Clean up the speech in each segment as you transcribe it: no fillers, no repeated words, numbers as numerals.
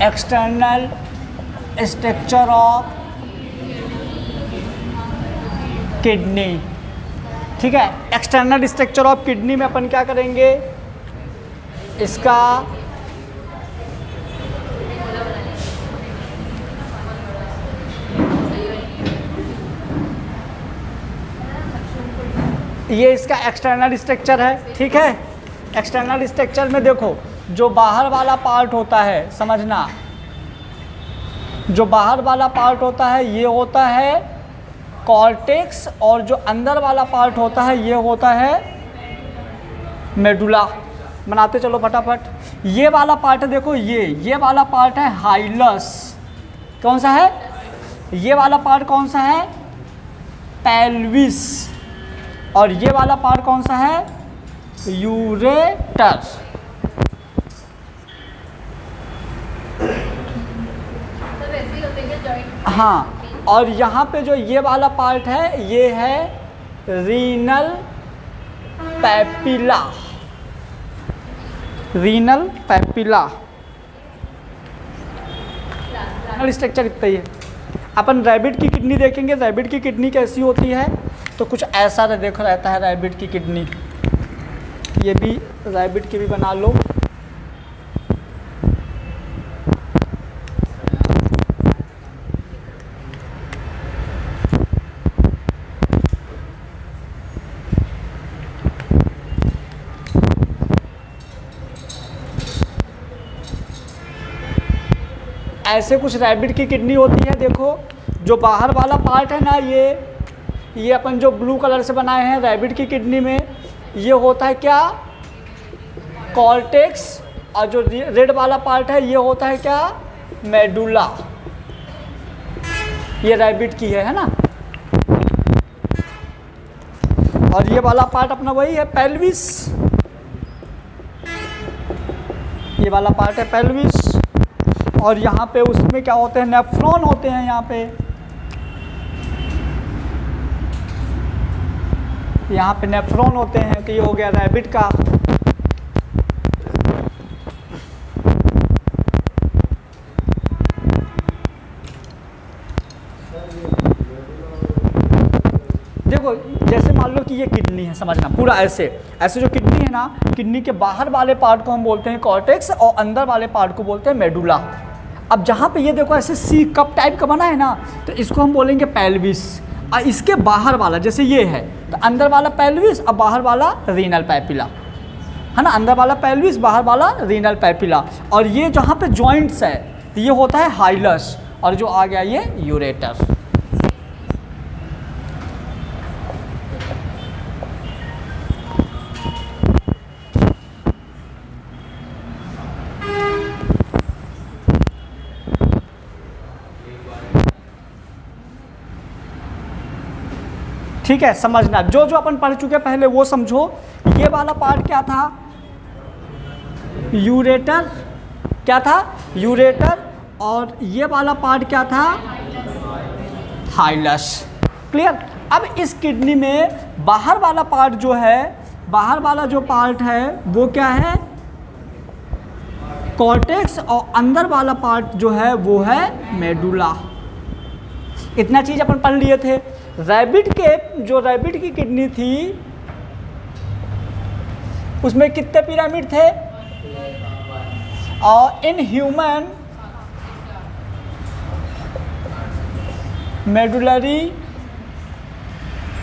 External structure of kidney. ठीक है, external structure of kidney में अपन क्या करेंगे, इसका ये इसका एक्सटर्नल स्ट्रक्चर है। ठीक है, एक्सटर्नल स्ट्रक्चर में देखो जो बाहर वाला पार्ट होता है, समझना, जो बाहर वाला पार्ट होता है ये होता है कॉर्टेक्स, और जो अंदर वाला पार्ट होता है ये होता है मेडुला। बनाते चलो फटाफट। ये वाला पार्ट है, देखो ये वाला पार्ट है हाइलस। कौन सा है ये वाला पार्ट? कौन सा है? पेल्विस। और ये वाला पार्ट कौन सा है? यूरेटर। हाँ, और यहाँ पे जो ये वाला पार्ट है ये है renal papilla. Renal papilla structure इतना ही है। अपन रैबिट की किडनी देखेंगे। रैबिट की किडनी कैसी होती है, तो कुछ ऐसा देखो रहता है रैबिट की किडनी। ये भी रैबिट की भी बना लो। ऐसे कुछ रैबिट की किडनी होती है। देखो जो बाहर वाला पार्ट है ना, ये अपन जो ब्लू कलर से बनाए हैं रैबिट की किडनी में, ये होता है क्या? कॉर्टेक्स। और जो रेड वाला पार्ट है ये होता है क्या? मेडुला। ये रैबिट की है ना। और ये वाला पार्ट अपना वही है पेल्विस। ये वाला पार्ट है पेल्विस। और यहाँ पे उसमें क्या होते हैं? नेफ्रॉन होते हैं यहाँ पे। यहाँ पे नेफ्रॉन होते हैं। कि ये हो गया रैबिट का। देखो जैसे मान लो कि ये किडनी है, समझना पूरा ऐसे जो किडनी है ना, किडनी के बाहर वाले पार्ट को हम बोलते हैं कॉर्टेक्स, और अंदर वाले पार्ट को बोलते हैं मेडुला। अब जहाँ पे ये देखो ऐसे सी कप टाइप का बना है ना, तो इसको हम बोलेंगे पेल्विस। और इसके बाहर वाला जैसे ये है, तो अंदर वाला पेल्विस और बाहर वाला रीनल पैपिला है ना। अंदर वाला पेल्विस, बाहर वाला रीनल पैपिला। और ये जहाँ पे जॉइंट्स है तो ये होता है हाइलस, और जो आ गया ये यूरेटर। ठीक है, समझना जो अपन पढ़ चुके पहले वो समझो। ये वाला पार्ट क्या था? यूरेटर। क्या था? यूरेटर। और ये वाला पार्ट क्या था? हाइलस। क्लियर? अब इस किडनी में बाहर वाला पार्ट जो है, बाहर वाला जो पार्ट है वो क्या है? कॉर्टेक्स। और अंदर वाला पार्ट जो है वो है मेडुला। इतना चीज अपन पढ़ लिए थे। रैबिट की किडनी थी उसमें कितने पिरामिड थे? और in human medullary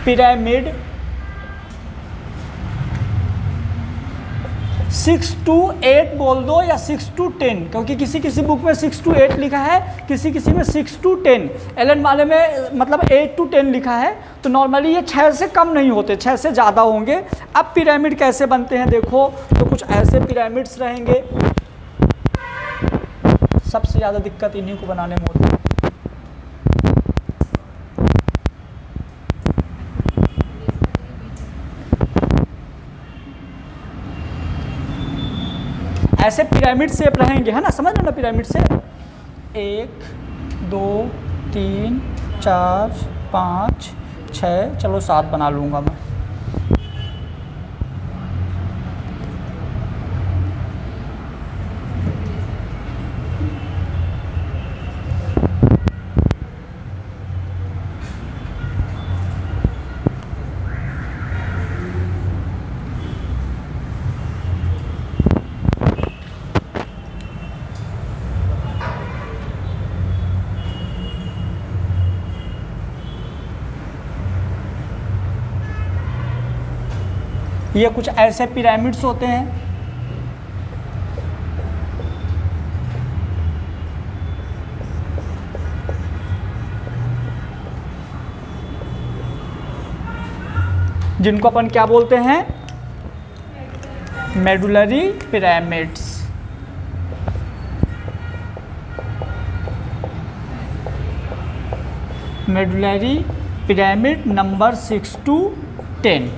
pyramid 6 to 8 बोल दो, या 6 to 10, क्योंकि किसी बुक में 6 to 8 लिखा है, किसी में 6 to 10। एलन वाले में मतलब 8 to 10 लिखा है। तो नॉर्मली ये 6 से कम नहीं होते, 6 से ज़्यादा होंगे। अब पिरामिड कैसे बनते हैं देखो, तो कुछ ऐसे पिरामिड्स रहेंगे। सबसे ज़्यादा दिक्कत इन्हीं को बनाने में होती है। ऐसे पिरामिड शेप रहेंगे, है ना, समझ लो ना। पिरामिड शेप 1 2 3 4 5 6, चलो 7 बना लूँगा मैं। ये कुछ ऐसे पिरामिड्स होते हैं, जिनको अपन क्या बोलते हैं, medullary pyramids. Medullary pyramid number 6 to 10।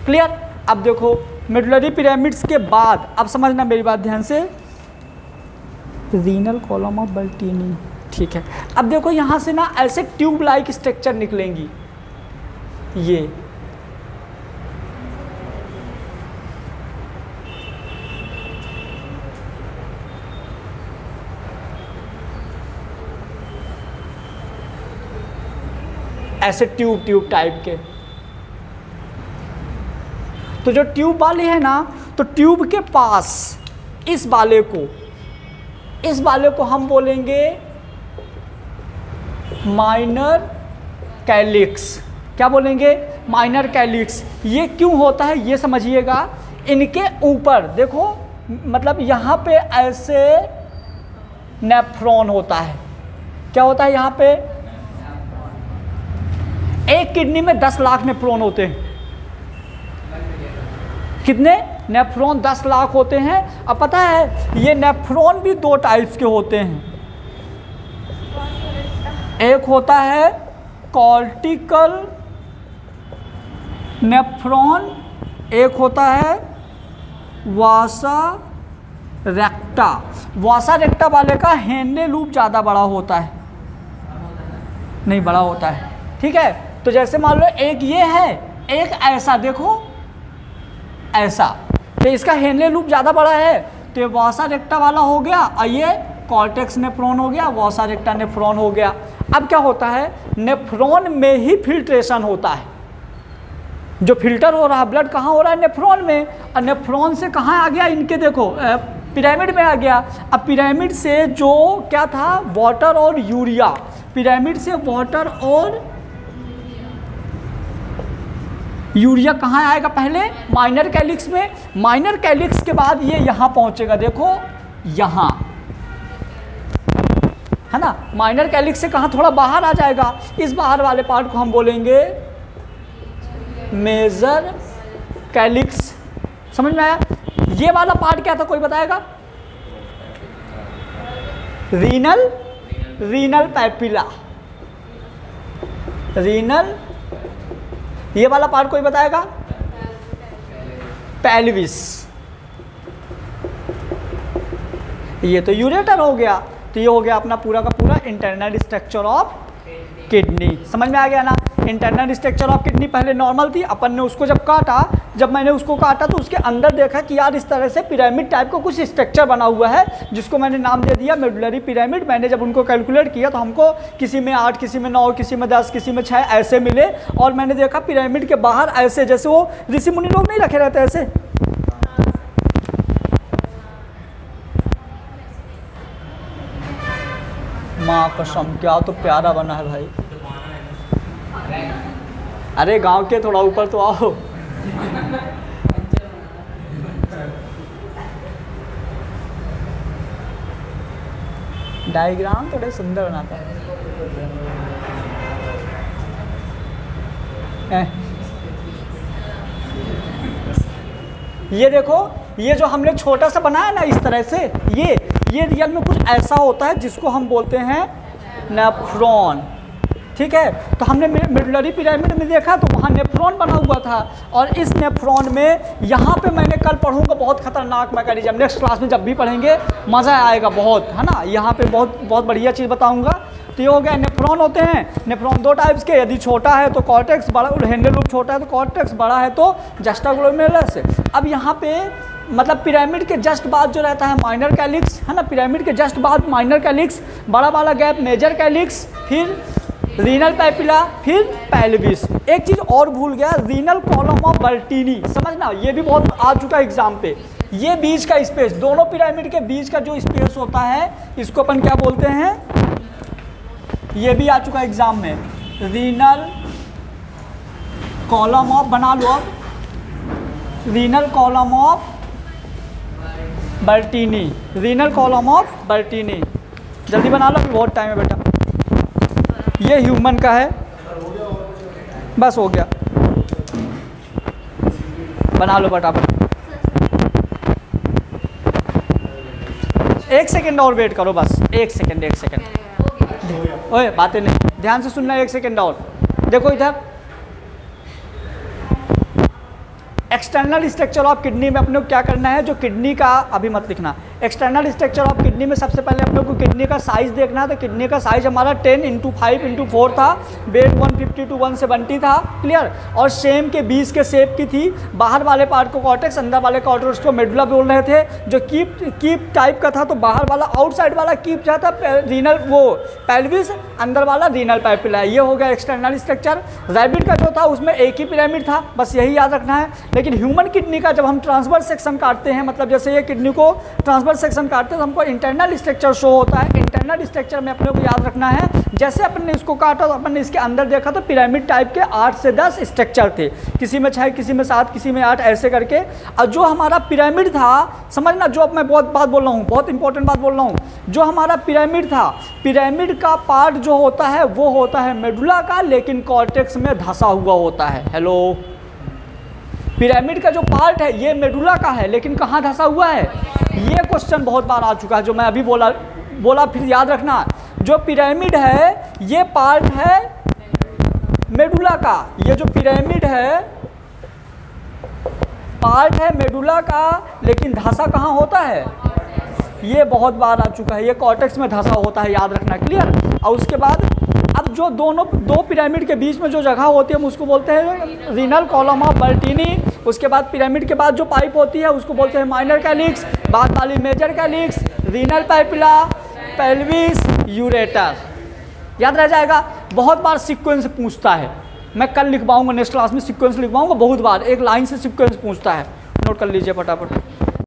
Clear. अब देखो मेडुलरी पिरामिड्स के बाद, अब समझना मेरी बात ध्यान से, रीनल कॉलम ऑफ बल्टिनी। ठीक है, अब देखो यहाँ से ना ऐसे ट्यूब लाइक स्ट्रक्चर निकलेंगी, ये ऐसे ट्यूब टाइप के। तो जो ट्यूब वाले हैं ना, तो ट्यूब के पास इस वाले को हम बोलेंगे माइनर कैलिक्स। क्या बोलेंगे? Minor calyx. ये क्यों होता है ये समझिएगा। इनके ऊपर देखो, मतलब यहाँ पे ऐसे नेफ्रॉन होता है। क्या होता है यहाँ पे? एक किडनी में 10 लाख नेफ्रॉन होते हैं। कितने? नेफ्रॉन 10 लाख होते हैं। अब पता है ये नेफ्रॉन भी 2 टाइप्स के होते हैं। एक होता है कॉर्टिकल नेफ्रॉन, एक होता है वासा रेक्टा। वासा रेक्टा वाले का हेनले लूप ज़्यादा बड़ा होता है, नहीं बड़ा होता है। ठीक है, तो जैसे मान लो एक ये है, एक ऐसा देखो ऐसा, तो इसका हेनले लूप ज़्यादा बड़ा है, तो ये वासा रेक्टा वाला हो गया, और ये कॉर्टेक्स नेफ्रॉन हो गया, वासा रेक्टा नेफ्रॉन हो गया। अब क्या होता है, नेफ्रॉन में ही फिल्ट्रेशन होता है। जो फिल्टर हो रहा है ब्लड कहाँ हो रहा है? नेफ्रॉन में। और नेफ्रॉन से कहाँ आ गया? इनके देखो पिरामिड में आ गया। अब पिरामिड से जो क्या था, वाटर और यूरिया, पिरामिड से वाटर और यूरिया कहाँ आएगा? पहले माइनर कैलिक्स में। माइनर कैलिक्स के बाद ये यहाँ पहुँचेगा, देखो यहाँ, है ना। माइनर कैलिक्स से कहाँ थोड़ा बाहर आ जाएगा, इस बाहर वाले पार्ट को हम बोलेंगे मेजर कैलिक्स। समझ में आया? ये वाला पार्ट क्या था, कोई बताएगा? Renal papilla. रीनल, ये वाला पार्ट कोई बताएगा? पेल्विस। ये तो यूरेटर हो गया। तो ये हो गया अपना पूरा का पूरा इंटरनल स्ट्रक्चर ऑफ किडनी। समझ में आ गया ना? इंटरनल स्ट्रक्चर ऑफ किडनी पहले नॉर्मल थी, अपन ने उसको जब काटा, जब मैंने उसको काटा तो उसके अंदर देखा कि यार इस तरह से पिरामिड टाइप का कुछ स्ट्रक्चर बना हुआ है, जिसको मैंने नाम दे दिया मेडुलरी पिरामिड। मैंने जब उनको कैलकुलेट किया तो हमको किसी में 8, किसी में 9, किसी में 10, किसी में 6 ऐसे मिले। और मैंने देखा पिरामिड के बाहर ऐसे, जैसे वो ऋषि मुनि लोग नहीं रखे रहते ऐसे, माँ कसम क्या तो प्यारा बना है भाई। अरे गांव के थोड़ा ऊपर तो आओ। डायग्राम थोड़े सुंदर बनाता है। ये देखो, ये जो हमने छोटा सा बनाया ना इस तरह से, ये रियल में कुछ ऐसा होता है जिसको हम बोलते हैं नेफ्रॉन। ठीक है, तो हमने मेडुलरी पिरामिड में देखा तो वहाँ नेफ्रॉन बना हुआ था। और इस नेफ्रॉन में यहाँ पे मैंने कल पढ़ूंगा बहुत खतरनाक मैकेनिज्म, नेक्स्ट क्लास में जब भी पढ़ेंगे मज़ा आएगा बहुत, है ना। यहाँ पे बहुत बढ़िया चीज़ बताऊंगा। तो ये हो गया नेफ्रॉन होते हैं। नेफ्रॉन दो टाइप्स के, यदि छोटा है तो कॉर्टेक्स, बड़ा हेंडल लूप छोटा है तो कॉर्टेक्स, बड़ा है तो जस्टाग्लोमेरुलस। अब यहाँ पे मतलब पिरामिड के जस्ट बाद जो रहता है माइनर कैलिक्स, है ना, पिरामिड के जस्ट बाद माइनर कैलिक्स, बड़ा वाला गैप मेजर कैलिक्स, फिर रीनल पैपिला, फिर पेल्विस। एक चीज़ और भूल गया, रीनल कॉलम ऑफ बर्टीनी, समझना, ये भी बहुत आ चुका है एग्जाम पे। ये बीच का स्पेस, दोनों पिरामिड के बीच का जो स्पेस होता है इसको अपन क्या बोलते हैं, ये भी आ चुका है एग्जाम में, रीनल कॉलम ऑफ, बना लो अब, renal column of बर्टीनी, renal column of बर्टीनी, जल्दी बना लो, बहुत टाइम है बेटा। ये ह्यूमन का है, बस हो गया, बना लो फटाफट। 1 सेकेंड और वेट करो, बस 1 सेकेंड, 1 सेकेंड, ओए बातें नहीं, ध्यान से सुनना, 1 सेकेंड और। देखो इधर एक्सटर्नल स्ट्रक्चर ऑफ किडनी में अपने को क्या करना है, जो किडनी का, अभी मत लिखना, एक्सटर्नल स्ट्रक्चर ऑफ किडनी में सबसे पहले अपने को किडनी का साइज़ देखना है। तो किडनी का साइज़ हमारा 10x5x4 था, वेट 150 to 170 था, क्लियर, और सेम के 20 के शेप की थी। बाहर वाले पार्ट को कॉर्टेक्स, अंदर वाले कॉर्टेक्स को मेडुला बोल रहे थे। जो कीप टाइप का था, तो बाहर वाला आउटसाइड वाला कीप जो था रीनल, वो पेल्विस, अंदर वाला रीनल पैपिला। ये हो गया एक्सटर्नल स्ट्रक्चर। रैबिट का जो था उसमें एक ही पिरामिड था, बस यही याद रखना है। लेकिन ह्यूमन किडनी का जब हम ट्रांसवर्स सेक्शन काटते हैं, मतलब जैसे ये किडनी को ट्रांसवर्स सेक्शन काटते हैं तो हमको इंटरनल स्ट्रक्चर शो होता है। इंटरनल स्ट्रक्चर में अपने को याद रखना है, जैसे अपन ने इसको काटा तो अपन ने इसके अंदर देखा तो पिरामिड टाइप के 8 से 10 स्ट्रक्चर थे, किसी में 6, किसी में 7, किसी में 8, ऐसे करके। और जो हमारा पिरामिड था, समझना, जो अब मैं बहुत बात बोल रहा हूँ, बहुत इंपॉर्टेंट बात बोल रहा हूँ, जो हमारा पिरामिड था, पिरामिड का पार्ट जो होता है वो होता है मेडुला का, लेकिन कॉर्टेक्स में धंसा हुआ होता है। हेलो, पिरामिड का जो पार्ट है ये मेडुला का है, लेकिन कहाँ धंसा हुआ है, ये क्वेश्चन बहुत बार आ चुका है, जो मैं अभी बोला फिर याद रखना। जो पिरामिड है ये पार्ट है मेडुला का, ये जो पिरामिड है पार्ट है मेडुला का, लेकिन धंसा कहाँ होता है, ये बहुत बार आ चुका है, ये कॉर्टेक्स में धंसा होता है, याद रखना, क्लियर। और उसके बाद अब जो दो पिरामिड के बीच में जो जगह होती है हम उसको बोलते हैं रीनल कॉलम ऑफ बर्टीनी। उसके बाद पिरामिड के बाद जो पाइप होती है उसको बोलते हैं माइनर कैलिक्स, बाद वाली major calyx, renal papilla, pelvis, ureter. याद रह जाएगा। बहुत बार सीक्वेंस पूछता है, मैं कल लिखवाऊंगा, नेक्स्ट क्लास में सीक्वेंस लिखवाऊंगा, बहुत बार एक लाइन से सीक्वेंस पूछता है, नोट कर लीजिए फटाफट।